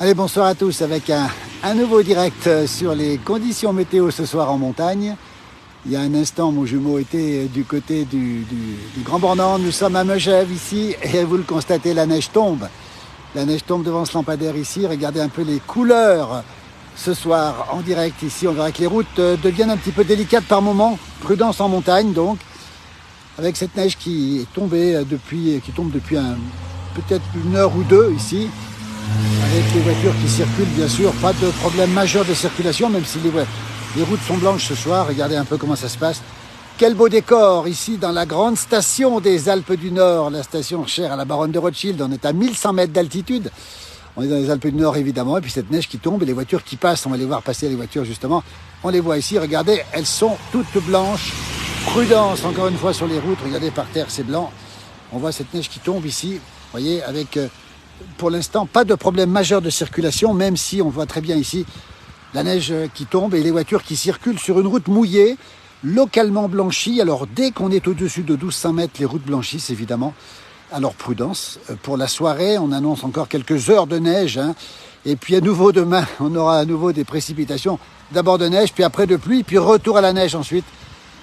Allez, bonsoir à tous avec un nouveau direct sur les conditions météo ce soir en montagne. Il y a un instant, mon jumeau était du côté du Grand Bornand. Nous sommes à Megève ici et vous le constatez, la neige tombe. La neige tombe devant ce lampadaire ici. Regardez un peu les couleurs ce soir en direct ici. On verra que les routes deviennent un petit peu délicates par moments. Prudence en montagne donc. Avec cette neige qui est tombée qui tombe depuis peut-être une heure ou deux ici. Avec les voitures qui circulent, bien sûr, pas de problème majeur de circulation, même si les routes sont blanches ce soir. Regardez un peu comment ça se passe. Quel beau décor ici dans la grande station des Alpes du Nord, la station chère à la baronne de Rothschild. On est à 1100 mètres d'altitude. On est dans les Alpes du Nord évidemment, et puis cette neige qui tombe et les voitures qui passent, on va les voir passer les voitures justement. On les voit ici, regardez, elles sont toutes blanches. Prudence encore une fois sur les routes, regardez par terre, c'est blanc. On voit cette neige qui tombe ici, vous voyez, avec... Pour l'instant, pas de problème majeur de circulation, même si on voit très bien ici la neige qui tombe et les voitures qui circulent sur une route mouillée, localement blanchie. Alors, dès qu'on est au-dessus de 1200 mètres, les routes blanchissent, évidemment. Alors, prudence. Pour la soirée, on annonce encore quelques heures de neige. Et puis, à nouveau, demain, on aura à nouveau des précipitations. D'abord de neige, puis après de pluie, puis retour à la neige ensuite.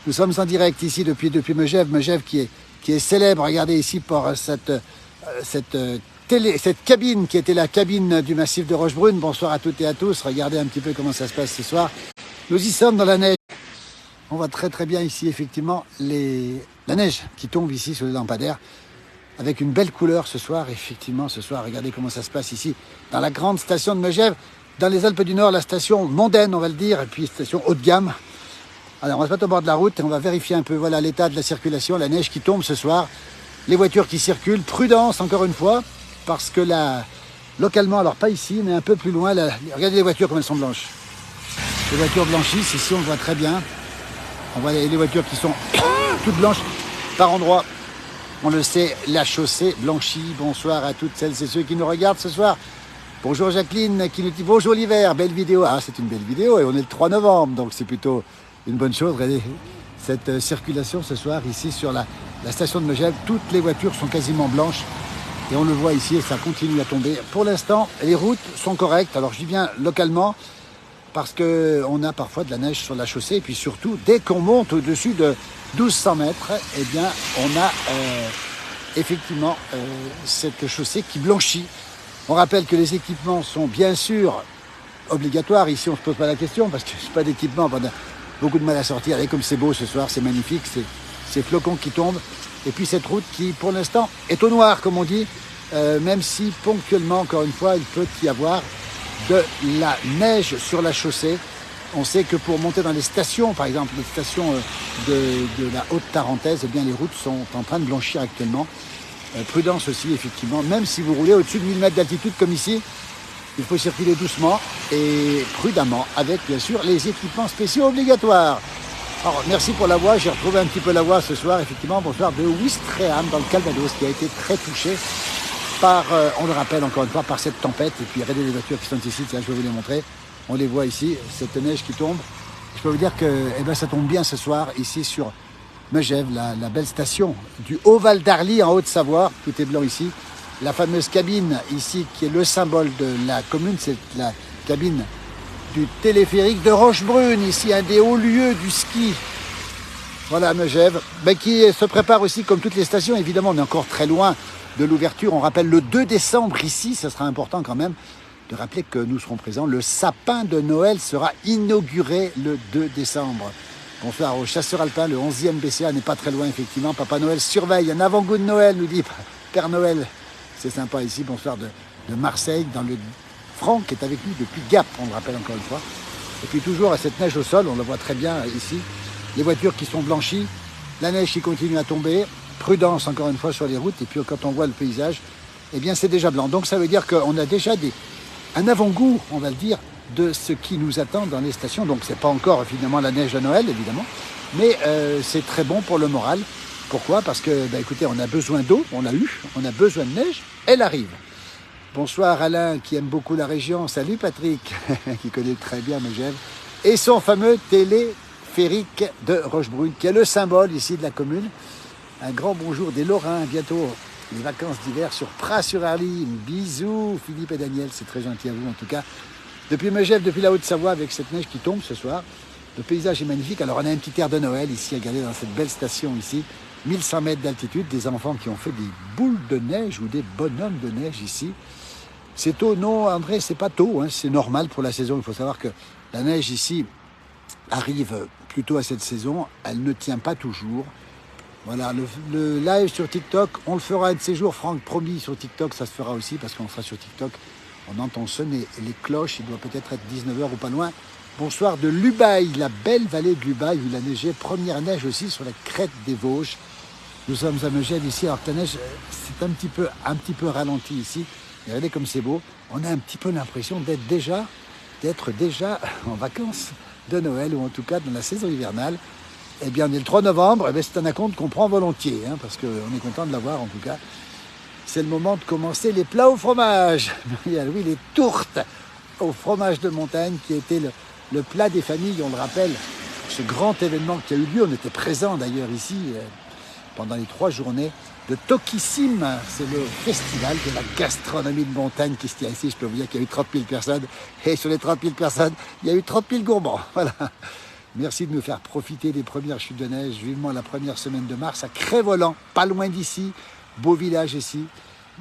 Nous sommes en direct ici depuis Megève. Megève qui est célèbre, regardez ici, pour cette cabine qui était la cabine du massif de Rochebrune. Bonsoir à toutes et à tous. Regardez un petit peu comment ça se passe ce soir. Nous y sommes dans la neige. On voit très très bien ici effectivement la neige qui tombe ici sur les lampadaires avec une belle couleur ce soir. Effectivement ce soir, regardez comment ça se passe ici dans la grande station de Megève, dans les Alpes du Nord, la station mondaine on va le dire, et puis station haut de gamme. Alors on va se mettre au bord de la route et on va vérifier un peu voilà l'état de la circulation, la neige qui tombe ce soir, les voitures qui circulent. Prudence encore une fois. Parce que là, localement, alors pas ici, mais un peu plus loin, regardez les voitures comme elles sont blanches. Les voitures blanchissent, ici on le voit très bien. On voit les voitures qui sont toutes blanches par endroits. On le sait, la chaussée blanchit. Bonsoir à toutes celles et ceux qui nous regardent ce soir. Bonjour Jacqueline qui nous dit bonjour l'hiver, belle vidéo. Ah, c'est une belle vidéo et on est le 3 novembre, donc c'est plutôt une bonne chose. Regardez cette circulation ce soir ici sur la station de Megève. Toutes les voitures sont quasiment blanches. Et on le voit ici et ça continue à tomber. Pour l'instant, les routes sont correctes. Alors je dis bien localement parce qu'on a parfois de la neige sur la chaussée. Et puis surtout, dès qu'on monte au-dessus de 1200 mètres, eh bien, on a effectivement cette chaussée qui blanchit. On rappelle que les équipements sont bien sûr obligatoires. Ici, on ne se pose pas la question parce que c'est pas d'équipement. On a beaucoup de mal à sortir. Regardez comme c'est beau ce soir, c'est magnifique. Ces flocons qui tombent. Et puis cette route qui, pour l'instant, est au noir, comme on dit, même si ponctuellement, encore une fois, il peut y avoir de la neige sur la chaussée. On sait que pour monter dans les stations, par exemple, les stations de la Haute-Tarentaise, eh bien, les routes sont en train de blanchir actuellement. Prudence aussi, effectivement, même si vous roulez au-dessus de 1000 mètres d'altitude comme ici, il faut circuler doucement et prudemment, avec, bien sûr, les équipements spéciaux obligatoires. Alors, merci pour la voix, j'ai retrouvé un petit peu la voix ce soir, effectivement, bonsoir, de Ouistreham dans le Calvados, qui a été très touché par, on le rappelle encore une fois, par cette tempête. Et puis, regardez les voitures qui sont ici, tiens, je vais vous les montrer. On les voit ici, cette neige qui tombe. Je peux vous dire que ça tombe bien ce soir, ici sur Megève, la belle station du Haut-Val d'Arly en Haute-Savoie. Tout est blanc ici. La fameuse cabine ici, qui est le symbole de la commune, c'est la cabine du téléphérique de Rochebrune, ici un des hauts lieux du ski. Voilà Megève, qui se prépare aussi comme toutes les stations. Évidemment, on est encore très loin de l'ouverture. On rappelle le 2 décembre ici, ça sera important quand même de rappeler que nous serons présents. Le sapin de Noël sera inauguré le 2 décembre. Bonsoir aux chasseurs alpins, le 11e BCA n'est pas très loin effectivement. Papa Noël surveille un avant-goût de Noël, nous dit Père Noël. C'est sympa ici, bonsoir de Marseille, dans le Franck qui est avec nous depuis Gap, on le rappelle encore une fois. Et puis toujours à cette neige au sol, on le voit très bien ici. Les voitures qui sont blanchies, la neige qui continue à tomber, prudence encore une fois sur les routes. Et puis quand on voit le paysage, eh bien c'est déjà blanc. Donc ça veut dire qu'on a déjà un avant-goût, on va le dire, de ce qui nous attend dans les stations. Donc c'est pas encore finalement la neige de Noël, évidemment, mais c'est très bon pour le moral. Pourquoi? Parce que, écoutez, on a besoin d'eau, on l'a eu, on a besoin de neige, elle arrive. Bonsoir Alain qui aime beaucoup la région. Salut Patrick qui connaît très bien Megève. Et son fameux téléphérique de Rochebrune qui est le symbole ici de la commune. Un grand bonjour des Lorrains bientôt les vacances d'hiver sur Pras-sur-Arly. Bisous Philippe et Daniel, c'est très gentil à vous en tout cas. Depuis Megève, depuis la Haute-Savoie, avec cette neige qui tombe ce soir, le paysage est magnifique. Alors on a un petit air de Noël ici, regardez dans cette belle station ici, 1100 mètres d'altitude, des enfants qui ont fait des boules de neige ou des bonhommes de neige ici. C'est tôt? Non André, c'est pas tôt, hein, c'est normal pour la saison. Il faut savoir que la neige ici arrive plutôt à cette saison, elle ne tient pas toujours. Voilà, le live sur TikTok, on le fera un de ces jours, Franck, promis, sur TikTok, ça se fera aussi, parce qu'on sera sur TikTok. On entend sonner les cloches, il doit peut-être être 19h ou pas loin. Bonsoir de Lubaï, la belle vallée de Lubaï, où il a neigé. Première neige aussi sur la crête des Vosges. Nous sommes à Megève ici, alors que la neige, c'est un petit peu ralenti ici. Et regardez comme c'est beau. On a un petit peu l'impression d'être déjà en vacances de Noël, ou en tout cas dans la saison hivernale. Eh bien, on est le 3 novembre, eh c'est un acompte qu'on prend volontiers, hein, parce qu'on est content de l'avoir en tout cas. C'est le moment de commencer les plats au fromage. Il y a, oui, les tourtes au fromage de montagne qui était le plat des familles, on le rappelle, ce grand événement qui a eu lieu. On était présents d'ailleurs ici pendant les 3 journées de Tokissime. C'est le festival de la gastronomie de montagne qui se tient ici. Je peux vous dire qu'il y a eu 30 000 personnes. Et sur les 30 000 personnes, il y a eu 30 000 gourmands. Voilà. Merci de nous faire profiter des premières chutes de neige. Vivement la première semaine de mars à Crest-Voland, pas loin d'ici. Beau village ici,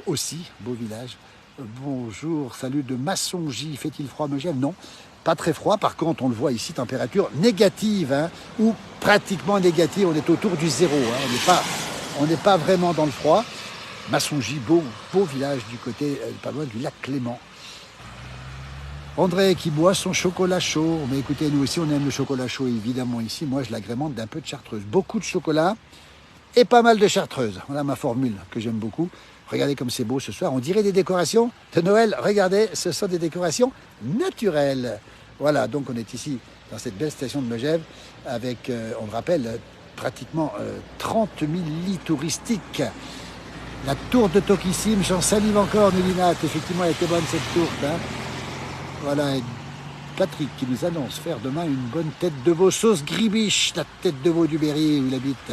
aussi, beau village. Bonjour, salut de Massongy. Fait-il froid à Megève? Non, pas très froid. Par contre, on le voit ici, température négative, hein, ou pratiquement négative. On est autour du zéro. Hein. On n'est pas vraiment dans le froid. Massongy, beau village du côté, pas loin du lac Clément. André qui boit son chocolat chaud. Mais écoutez, nous aussi, on aime le chocolat chaud, évidemment, ici. Moi, je l'agrémente d'un peu de chartreuse. Beaucoup de chocolat et pas mal de chartreuse. Voilà ma formule que j'aime beaucoup. Regardez comme c'est beau ce soir. On dirait des décorations de Noël. Regardez, ce sont des décorations naturelles. Voilà, donc on est ici dans cette belle station de Megève avec, on le rappelle, pratiquement 30 000 lits touristiques. La tourte de Tokissime, j'en salive encore, Nulinat. Effectivement, elle était bonne cette tourte. Hein. Voilà, et Patrick qui nous annonce faire demain une bonne tête de veau sauce gribiche, la tête de veau du Berry où il habite.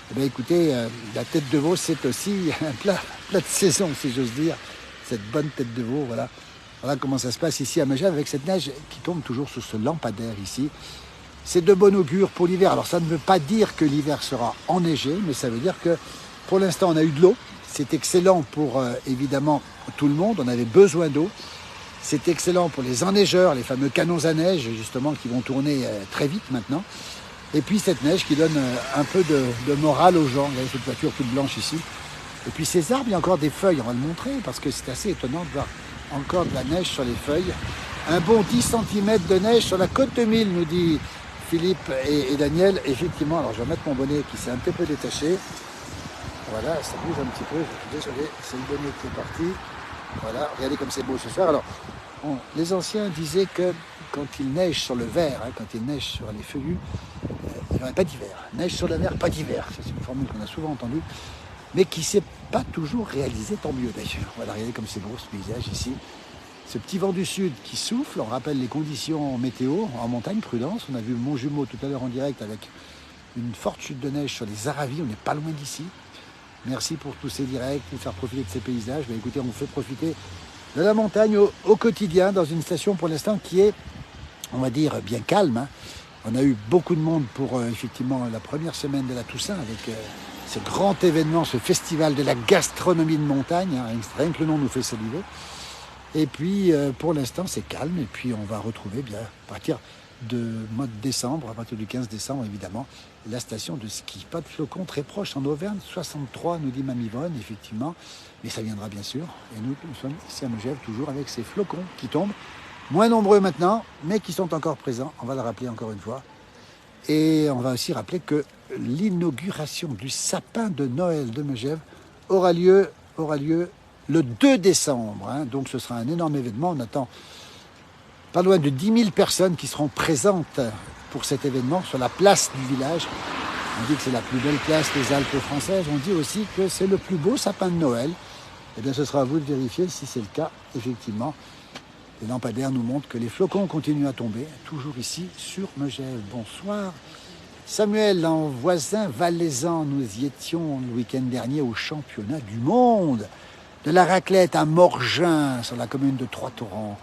Eh bien écoutez, la tête de veau c'est aussi un plat de saison si j'ose dire, cette bonne tête de veau, voilà. Voilà comment ça se passe ici à Megève avec cette neige qui tombe toujours sur ce lampadaire ici. C'est de bon augure pour l'hiver. Alors ça ne veut pas dire que l'hiver sera enneigé, mais ça veut dire que pour l'instant on a eu de l'eau. C'est excellent pour évidemment tout le monde, on avait besoin d'eau. C'est excellent pour les enneigeurs, les fameux canons à neige justement qui vont tourner très vite maintenant. Et puis cette neige qui donne un peu de morale aux gens. Regardez cette voiture toute blanche ici. Et puis ces arbres, il y a encore des feuilles, on va le montrer parce que c'est assez étonnant de voir encore de la neige sur les feuilles. Un bon 10 cm de neige sur la côte de Mille, nous dit Philippe et Daniel. Effectivement, alors je vais mettre mon bonnet qui s'est un petit peu détaché. Voilà, ça bouge un petit peu, je suis désolé, c'est le bonnet qui est parti. Voilà, regardez comme c'est beau ce soir. Alors, les anciens disaient que quand il neige sur le verre, hein, quand il neige sur les feuillus, il n'y aurait pas d'hiver. Neige sur le verre, pas d'hiver. C'est une formule qu'on a souvent entendue, mais qui ne s'est pas toujours réalisée, tant mieux d'ailleurs. Voilà, regardez comme c'est beau ce paysage ici. Ce petit vent du sud qui souffle, on rappelle les conditions météo en montagne, prudence. On a vu Montjumeau tout à l'heure en direct avec une forte chute de neige sur les Aravis, on n'est pas loin d'ici. Merci pour tous ces directs, pour faire profiter de ces paysages. Mais écoutez, on vous fait profiter de la montagne au quotidien dans une station pour l'instant qui est, on va dire, bien calme. Hein. On a eu beaucoup de monde pour effectivement la première semaine de la Toussaint avec ce grand événement, ce festival de la gastronomie de montagne. Hein. Rien que le nom nous fait saliver. Et puis pour l'instant c'est calme et puis on va retrouver bien à partir de mois de décembre, à partir du 15 décembre évidemment, la station de ski. Pas de flocons très proche en Auvergne, 63 nous dit Mamivonne, effectivement, mais ça viendra bien sûr. Et nous sommes ici à Megève toujours avec ces flocons qui tombent, moins nombreux maintenant, mais qui sont encore présents, on va le rappeler encore une fois. Et on va aussi rappeler que l'inauguration du sapin de Noël de Megève aura lieu le 2 décembre. Hein. Donc ce sera un énorme événement, on attend pas loin de 10 000 personnes qui seront présentes pour cet événement sur la place du village. On dit que c'est la plus belle place des Alpes françaises. On dit aussi que c'est le plus beau sapin de Noël. Eh bien, ce sera à vous de vérifier si c'est le cas, effectivement. Les lampadaires nous montrent que les flocons continuent à tomber, toujours ici sur Megève. Bonsoir Samuel, en voisin valaisan, nous y étions le week-end dernier au championnat du monde de la raclette à Morgin, sur la commune de Trois-Torrents.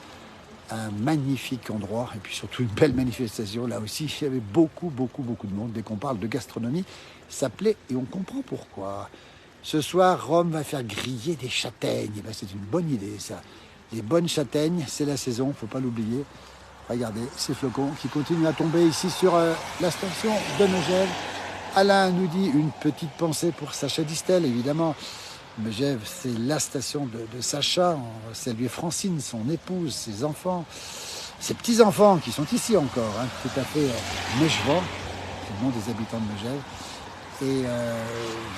Un magnifique endroit et puis surtout une belle manifestation. Là aussi, il y avait beaucoup de monde. Dès qu'on parle de gastronomie, ça plaît et on comprend pourquoi. Ce soir, Rome va faire griller des châtaignes. Eh ben, c'est une bonne idée, ça. Les bonnes châtaignes, c'est la saison, il ne faut pas l'oublier. Regardez ces flocons qui continuent à tomber ici sur la station de Megève. Alain nous dit une petite pensée pour Sacha Distel, évidemment. Megève, c'est la station de Sacha. On va saluer Francine, son épouse, ses enfants, ses petits-enfants qui sont ici encore, hein, tout à fait Mejevans, c'est le nom des habitants de Megève. Et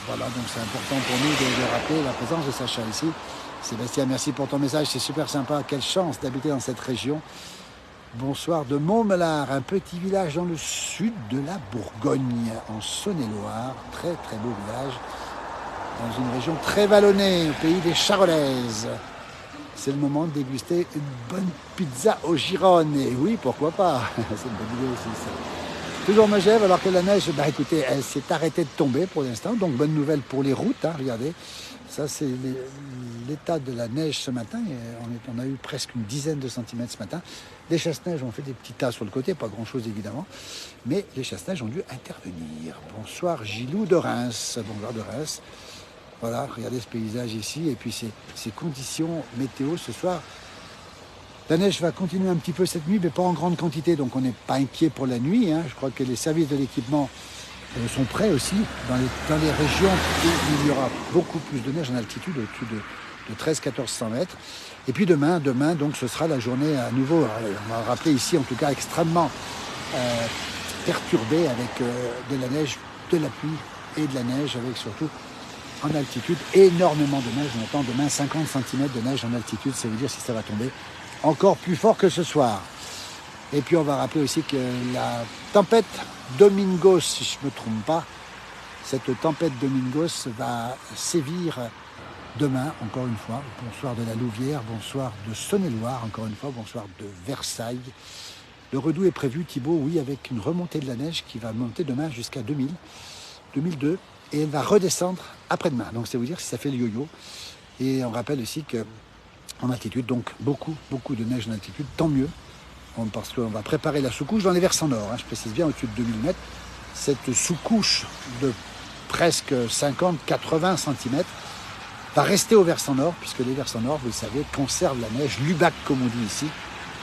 voilà, donc c'est important pour nous de rappeler la présence de Sacha ici. Sébastien, merci pour ton message, c'est super sympa. Quelle chance d'habiter dans cette région. Bonsoir de Montmelard, un petit village dans le sud de la Bourgogne, en Saône-et-Loire. Très beau village, dans une région très vallonnée, au pays des Charolaises. C'est le moment de déguster une bonne pizza au Gironne. Et oui, pourquoi pas. C'est une bonne idée aussi, ça. Toujours Megève, alors que la neige, bah écoutez, elle s'est arrêtée de tomber pour l'instant. Donc bonne nouvelle pour les routes, hein, regardez. Ça, c'est l'état de la neige ce matin. Et on a eu presque une dizaine de centimètres ce matin. Les chasse-neige ont fait des petits tas sur le côté, pas grand-chose évidemment. Mais les chasse-neige ont dû intervenir. Bonsoir Gilou de Reims. Bonsoir de Reims. Voilà, regardez ce paysage ici. Et puis ces conditions météo ce soir. La neige va continuer un petit peu cette nuit, mais pas en grande quantité. Donc on n'est pas inquiet pour la nuit, hein. Je crois que les services de l'équipement sont prêts aussi dans les régions où il y aura beaucoup plus de neige en altitude, au-dessus de 1300-1400 mètres. Et puis demain, donc ce sera la journée à nouveau, on va rappeler ici en tout cas extrêmement perturbée avec de la neige, de la pluie et de la neige, avec surtout en altitude énormément de neige. On attend demain 50 cm de neige en altitude, ça veut dire si ça va tomber encore plus fort que ce soir. Et puis on va rappeler aussi que la tempête Domingos, si je ne me trompe pas, cette tempête Domingos va sévir demain, encore une fois. Bonsoir de la Louvière, bonsoir de Saône-et-Loire, encore une fois, bonsoir de Versailles. Le redout est prévu, Thibaut, oui, avec une remontée de la neige qui va monter demain jusqu'à 2000, 2002, et elle va redescendre après-demain. Donc c'est vous dire si ça fait le yo-yo. Et on rappelle aussi que en altitude, donc beaucoup de neige en altitude, tant mieux, parce qu'on va préparer la sous-couche dans les versants nord, hein, je précise bien, au-dessus de 2000 mètres. Cette sous-couche de presque 50-80 cm va rester au versant nord, puisque les versants nord, vous le savez, conservent la neige, l'UBAC comme on dit ici,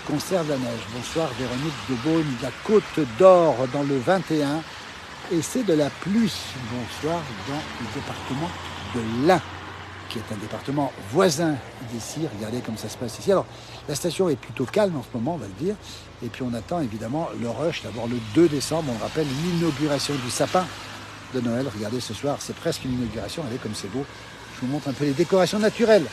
conserve la neige. Bonsoir Véronique de Beaune, de la Côte d'Or dans le 21, et c'est de la pluie. Bonsoir dans le département de l'Ain, qui est un département voisin d'ici. Regardez comme ça se passe ici. Alors, la station est plutôt calme en ce moment, on va le dire. Et puis, on attend évidemment le rush. D'abord, le 2 décembre, on rappelle l'inauguration du sapin de Noël. Regardez, ce soir, c'est presque une inauguration. Regardez comme c'est beau. Je vous montre un peu les décorations naturelles.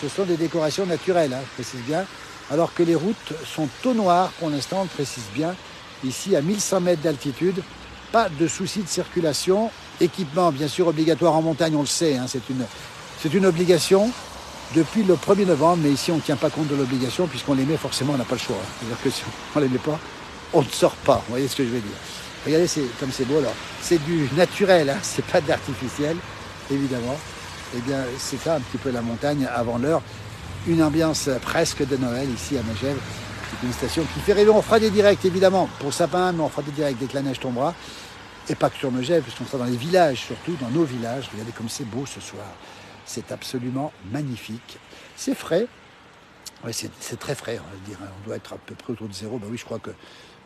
Ce sont des décorations naturelles, hein, je précise bien. Alors que les routes sont au noir pour l'instant, on le précise bien. Ici, à 1100 mètres d'altitude, pas de souci de circulation. Équipement, bien sûr, obligatoire en montagne, on le sait, hein, c'est une obligation depuis le 1er novembre, mais ici, on ne tient pas compte de l'obligation, puisqu'on les met forcément, on n'a pas le choix. C'est-à-dire que si on ne les met pas, on ne sort pas. Vous voyez ce que je veux dire? Regardez comme c'est beau, alors. C'est du naturel, hein, c'est pas de l'artificiel, évidemment. Eh bien, c'est ça un petit peu la montagne avant l'heure. Une ambiance presque de Noël ici à Megève. C'est une station qui fait rêver. On fera des directs, évidemment, pour Sapin, mais on fera des directs dès que la neige tombera. Et pas que sur Megève, puisqu'on sera dans les villages, surtout dans nos villages. Regardez comme c'est beau ce soir. C'est absolument magnifique. C'est frais. Oui, c'est très frais, on va le dire. On doit être à peu près autour de zéro. Ben oui, je crois que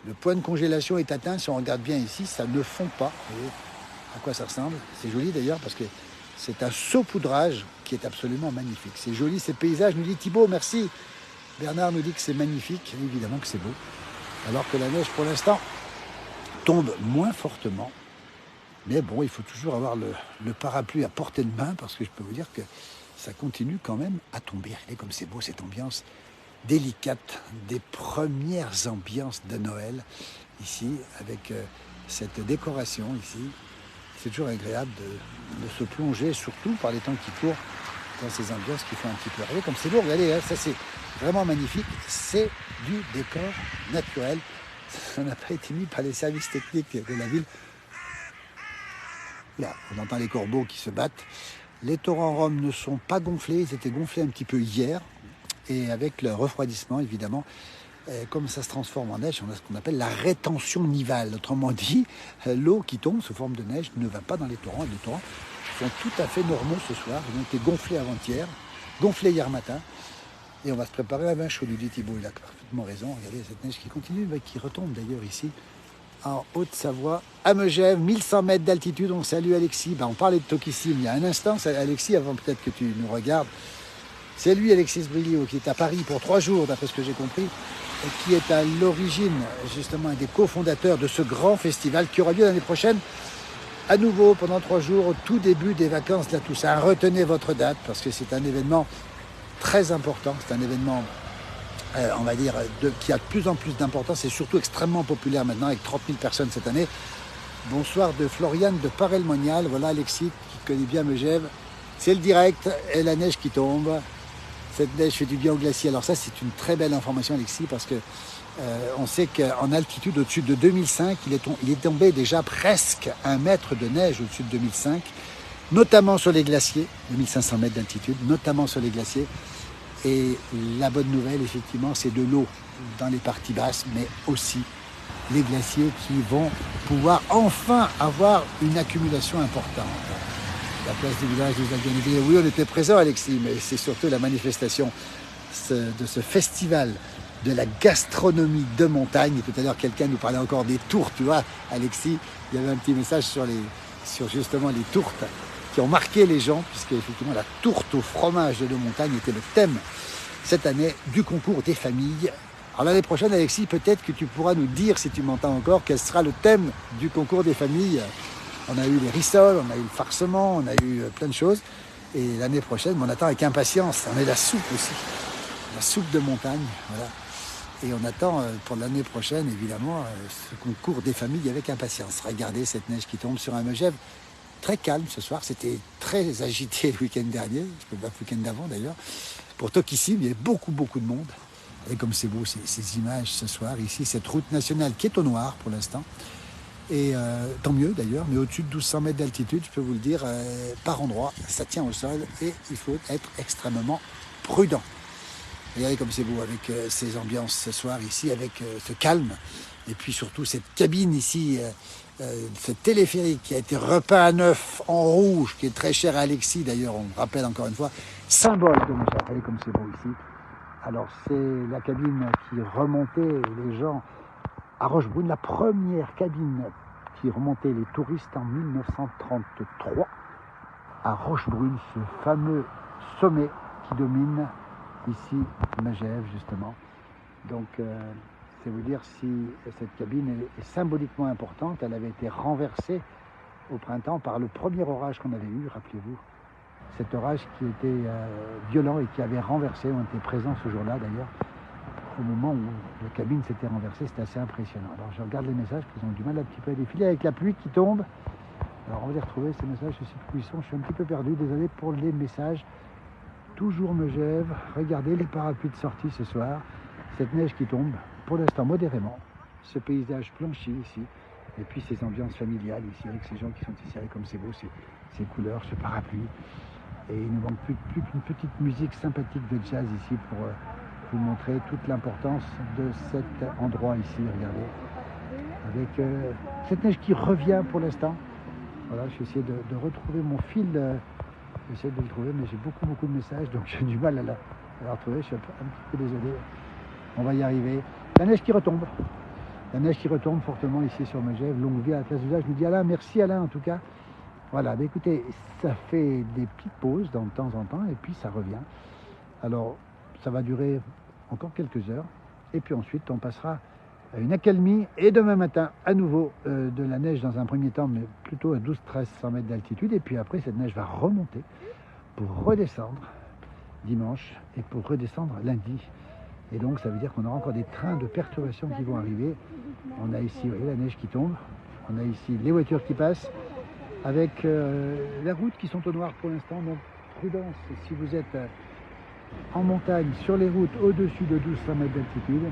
le point de congélation est atteint. Si on regarde bien ici, ça ne fond pas. Vous voyez à quoi ça ressemble? C'est joli d'ailleurs, parce que c'est un saupoudrage qui est absolument magnifique. C'est joli, ces paysages, nous dit Thibaut, merci. Bernard nous dit que c'est magnifique. Évidemment que c'est beau. Alors que la neige, pour l'instant, tombe moins fortement. Mais bon, il faut toujours avoir le parapluie à portée de main, parce que je peux vous dire que ça continue quand même à tomber. Regardez comme c'est beau, cette ambiance délicate, des premières ambiances de Noël, ici, avec cette décoration ici. C'est toujours agréable de se plonger, surtout par les temps qui courent, dans ces ambiances qui font un petit peu rêver. Comme c'est beau, regardez, hein, ça c'est vraiment magnifique. C'est du décor naturel. ça n'a pas été mis par les services techniques de la ville. Là, on entend les corbeaux qui se battent. Les torrents Rhôme ne sont pas gonflés, ils étaient gonflés un petit peu hier. Et avec le refroidissement, évidemment, comme ça se transforme en neige, on a ce qu'on appelle la rétention nivale. Autrement dit, l'eau qui tombe sous forme de neige ne va pas dans les torrents. Les torrents sont tout à fait normaux ce soir. Ils ont été gonflés avant-hier, gonflés hier matin. Et on va se préparer à un vin chaud, nous dit Thibaut. Il a parfaitement raison. Regardez cette neige qui continue, qui retombe d'ailleurs ici, en Haute-Savoie, à Megève, 1100 mètres d'altitude. On salue Alexis. On parlait de Tokissim il y a un instant. Alexis, avant peut-être que tu nous regardes, c'est lui, Alexis Brilio, qui est à Paris pour 3 jours, d'après ce que j'ai compris, et qui est à l'origine, justement, un des cofondateurs de ce grand festival qui aura lieu l'année prochaine, à nouveau, pendant 3 jours, au tout début des vacances de la Toussaint. Retenez votre date, parce que c'est un événement très important. C'est un événement, on va dire, qui a de plus en plus d'importance et surtout extrêmement populaire maintenant, avec 30 000 personnes cette année. Bonsoir de Floriane de Parel-Monial. Voilà Alexis qui connaît bien Megève. C'est le direct et la neige qui tombe. Cette neige fait du bien au glacier. Alors ça, c'est une très belle information, Alexis, parce que on sait qu'en altitude, au-dessus de 2005, il est tombé déjà presque 1 mètre de neige au-dessus de 2005, notamment sur les glaciers, 2500 mètres d'altitude, notamment sur les glaciers. Et la bonne nouvelle, effectivement, c'est de l'eau dans les parties basses, mais aussi les glaciers qui vont pouvoir enfin avoir une accumulation importante. La place du village nous a bien aidé. Oui, on était présents, Alexis, mais c'est surtout la manifestation de ce festival de la gastronomie de montagne. Et tout à l'heure, quelqu'un nous parlait encore des tourtes, tu vois, Alexis. Il y avait un petit message sur justement les tourtes qui ont marqué les gens, puisque effectivement la tourte au fromage de montagne était le thème cette année du concours des familles. Alors l'année prochaine, Alexis, peut-être que tu pourras nous dire, si tu m'entends encore, quel sera le thème du concours des familles. On a eu les rissoles, on a eu le farcement, on a eu plein de choses. Et l'année prochaine, on attend avec impatience. On a la soupe aussi, la soupe de montagne, voilà. Et on attend pour l'année prochaine, évidemment, ce concours des familles avec impatience. Regardez cette neige qui tombe sur un Megève. Très calme ce soir, c'était très agité le week-end dernier, le week-end d'avant d'ailleurs. Pour Tokissim, il y avait beaucoup de monde. Et comme c'est beau ces images ce soir, ici, cette route nationale qui est au noir pour l'instant. Et tant mieux d'ailleurs, mais au-dessus de 1200 mètres d'altitude, je peux vous le dire, par endroit, ça tient au sol et il faut être extrêmement prudent. Regardez comme c'est beau avec ces ambiances ce soir ici, avec ce calme. Et puis surtout cette cabine ici, ce téléphérique qui a été repeint à neuf en rouge, qui est très cher à Alexis d'ailleurs, on rappelle encore une fois, symbole de Megève. Regardez comme c'est beau ici. Alors c'est la cabine qui remontait les gens à Rochebrune, la première cabine qui remontait les touristes en 1933 à Rochebrune, ce fameux sommet qui domine ici Megève justement. Donc c'est vous dire si cette cabine est symboliquement importante. Elle avait été renversée au printemps par le premier orage qu'on avait eu, rappelez-vous. Cet orage qui était violent et qui avait renversé, on était présents ce jour-là d'ailleurs, au moment où la cabine s'était renversée, c'était assez impressionnant. Alors je regarde les messages, ils ont du mal un petit peu à défiler avec la pluie qui tombe. Alors on va les retrouver ces messages, je sais plus où ils sont, je suis un petit peu perdu, désolé pour les messages. Toujours Megève, regardez les parapluies de sortie ce soir, cette neige qui tombe, pour l'instant modérément, ce paysage blanchi ici, et puis ces ambiances familiales ici, avec ces gens qui sont ici, avec comme c'est beau, ces couleurs, ce parapluie. Et il ne manque plus qu'une petite musique sympathique de jazz ici pour vous montrer toute l'importance de cet endroit ici, regardez. Avec cette neige qui revient pour l'instant. Voilà, je vais essayer de retrouver mon fil. J'essaie de le trouver, mais j'ai beaucoup de messages, donc j'ai du mal à la retrouver. Je suis un petit peu désolé. On va y arriver. La neige qui retombe. La neige qui retombe fortement ici sur Megève. Longue vie à la place du village. Je me dis Alain, merci Alain en tout cas. Voilà, mais écoutez, ça fait des petites pauses de temps en temps et puis ça revient. Alors, ça va durer encore quelques heures. Et puis ensuite, on passera à une accalmie. Et demain matin, à nouveau, de la neige dans un premier temps, mais plutôt à 1200-1300 mètres d'altitude. Et puis après, cette neige va remonter pour redescendre dimanche et pour redescendre lundi. Et donc, ça veut dire qu'on aura encore des trains de perturbation qui vont arriver. On a ici, vous voyez, la neige qui tombe. On a ici les voitures qui passent avec la route qui sont au noir pour l'instant. Donc, prudence si vous êtes en montagne, sur les routes au-dessus de 1200 mètres d'altitude.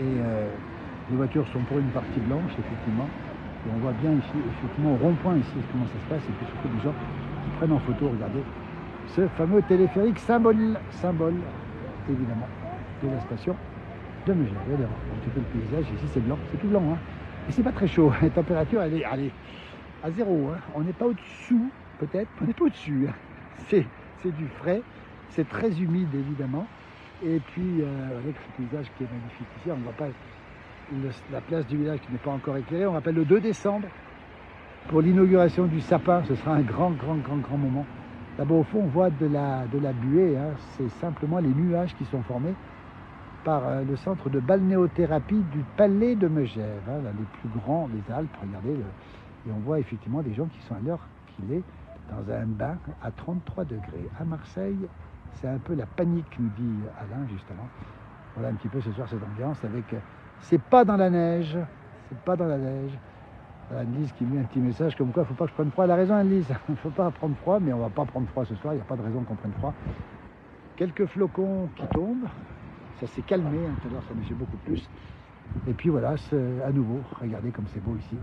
Et Les voitures sont pour une partie blanches, effectivement. Et on voit bien ici, effectivement, au rond-point ici, comment ça se passe. Et puis surtout des gens qui prennent en photo, regardez, ce fameux téléphérique symbole, évidemment, de la station de Megève. Regardez un petit peu le paysage. Ici, c'est blanc, c'est tout blanc. Hein. Et c'est pas très chaud. La température, elle est à 0. Hein. On n'est pas au-dessous, peut-être. On est au-dessus. Hein. C'est du frais. C'est très humide, évidemment. Et puis, avec ce paysage qui est magnifique ici, on ne voit pas la place du village qui n'est pas encore éclairée. On rappelle le 2 décembre pour l'inauguration du sapin. Ce sera un grand moment. Là-bas, au fond, on voit de la buée. Hein. C'est simplement les nuages qui sont formés par le centre de balnéothérapie du palais de Megève, hein, les plus grands des Alpes. Regardez, et on voit effectivement des gens qui sont à l'heure qu'il est dans un bain à 33 degrés. À Marseille, c'est un peu la panique, nous dit Alain, justement. Voilà un petit peu ce soir cette ambiance avec... c'est pas dans la neige, c'est pas dans la neige. Anne-Lise qui met un petit message comme quoi il ne faut pas que je prenne froid. Elle a raison, Anne-Lise, il ne faut pas prendre froid, mais on ne va pas prendre froid ce soir, il n'y a pas de raison qu'on prenne froid. Quelques flocons qui tombent, ça s'est calmé, hein, tout à l'heure ça neigeait beaucoup plus. Et puis voilà, à nouveau, regardez comme c'est beau ici,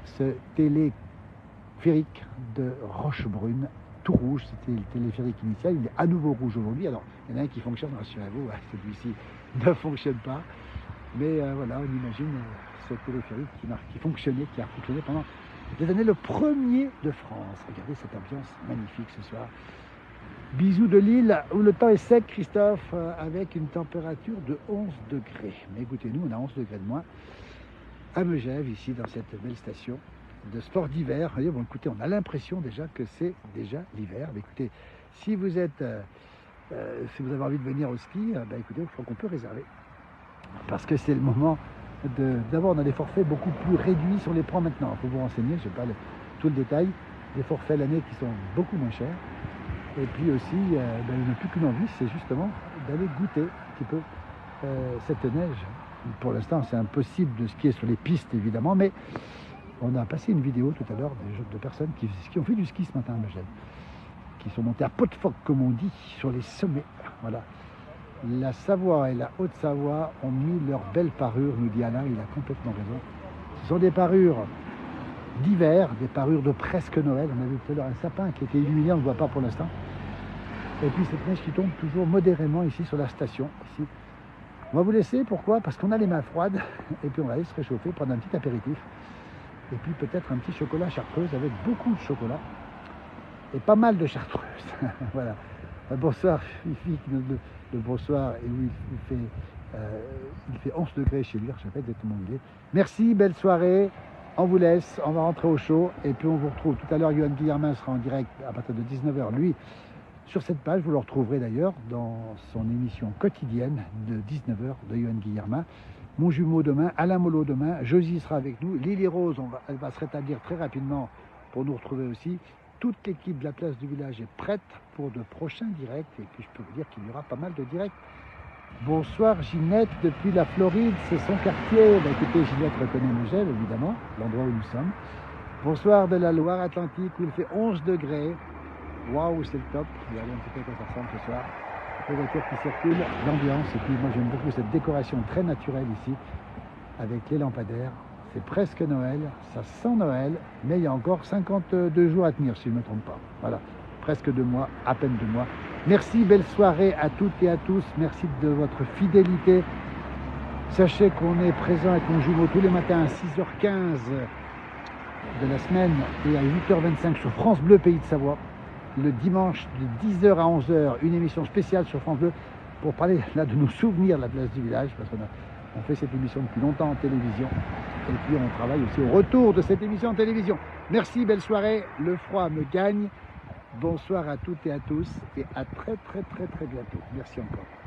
ce téléphérique de Rochebrune, tout rouge, c'était le téléphérique initial, il est à nouveau rouge aujourd'hui. Alors, il y en a un qui fonctionne, rassurez-vous, celui-ci ne fonctionne pas. Mais voilà, on imagine ce téléphérique qui fonctionnait, qui a fonctionné pendant des années, le premier de France. Regardez cette ambiance magnifique ce soir. Bisous de Lille, où le temps est sec, Christophe, avec une température de 11 degrés. Mais écoutez, nous, on a 11 degrés de moins à Megève, ici, dans cette belle station de sport d'hiver. Bon, écoutez, on a l'impression déjà que c'est déjà l'hiver. Mais écoutez, si vous êtes, si vous avez envie de venir au ski, écoutez, je crois qu'on peut réserver. Parce que c'est le moment d'abord on a des forfaits beaucoup plus réduits sur les points maintenant. Il faut vous renseigner, je ne sais pas tout le détail. Des forfaits l'année qui sont beaucoup moins chers. Et puis aussi, il n'y a plus qu'une envie, c'est justement d'aller goûter un petit peu cette neige. Pour l'instant, c'est impossible de skier sur les pistes, évidemment, mais on a passé une vidéo tout à l'heure de personnes qui ont fait du ski ce matin à Megève, qui sont montées à pot de phoque, comme on dit, sur les sommets. Voilà. La Savoie et la Haute-Savoie ont mis leur belle parure, nous dit Alain, il a complètement raison. Ce sont des parures d'hiver, des parures de presque Noël. On a vu tout à l'heure un sapin qui était illuminé, on ne le voit pas pour l'instant. Et puis cette neige qui tombe toujours modérément ici sur la station. Ici. On va vous laisser, pourquoi? Parce qu'on a les mains froides, et puis on va aller se réchauffer, prendre un petit apéritif. Et puis peut-être un petit chocolat chartreuse avec beaucoup de chocolat. Et pas mal de chartreuse. Voilà. Bonsoir Fifi, le bonsoir, et oui, il fait 11 degrés chez lui, je sais pas exactement où il est. Merci, belle soirée, on vous laisse, on va rentrer au chaud, et puis on vous retrouve tout à l'heure. Johan Guillermin sera en direct à partir de 19h, lui, sur cette page. Vous le retrouverez d'ailleurs dans son émission quotidienne de 19h de Johan Guillermin. Mon jumeau demain, Alain Molot demain, Josie sera avec nous, Lily Rose, elle va se rétablir très rapidement pour nous retrouver aussi. Toute l'équipe de la place du village est prête pour de prochains directs, et puis je peux vous dire qu'il y aura pas mal de directs. Bonsoir Ginette depuis la Floride, c'est son quartier. Écoutez, Ginette reconnaît Megève, évidemment, l'endroit où nous sommes. Bonsoir de la Loire-Atlantique où il fait 11 degrés. Waouh, c'est le top. Regardez un petit peu à quoi ça ressemble ce soir. Les voitures qui circulent, l'ambiance, et puis moi j'aime beaucoup cette décoration très naturelle ici, avec les lampadaires. C'est presque Noël, ça sent Noël, mais il y a encore 52 jours à tenir, si je ne me trompe pas. Voilà, presque 2 mois, à peine 2 mois. Merci, belle soirée à toutes et à tous. Merci de votre fidélité. Sachez qu'on est présent avec mon jumeau tous les matins à 6h15 de la semaine et à 8h25 sur France Bleu Pays de Savoie. Le dimanche de 10h à 11h, une émission spéciale sur France Bleu pour parler là de nos souvenirs de la place du village, parce qu'on fait cette émission depuis longtemps en télévision. Et puis on travaille aussi au retour de cette émission en télévision. Merci, belle soirée. Le froid me gagne. Bonsoir à toutes et à tous et à très bientôt. Merci encore.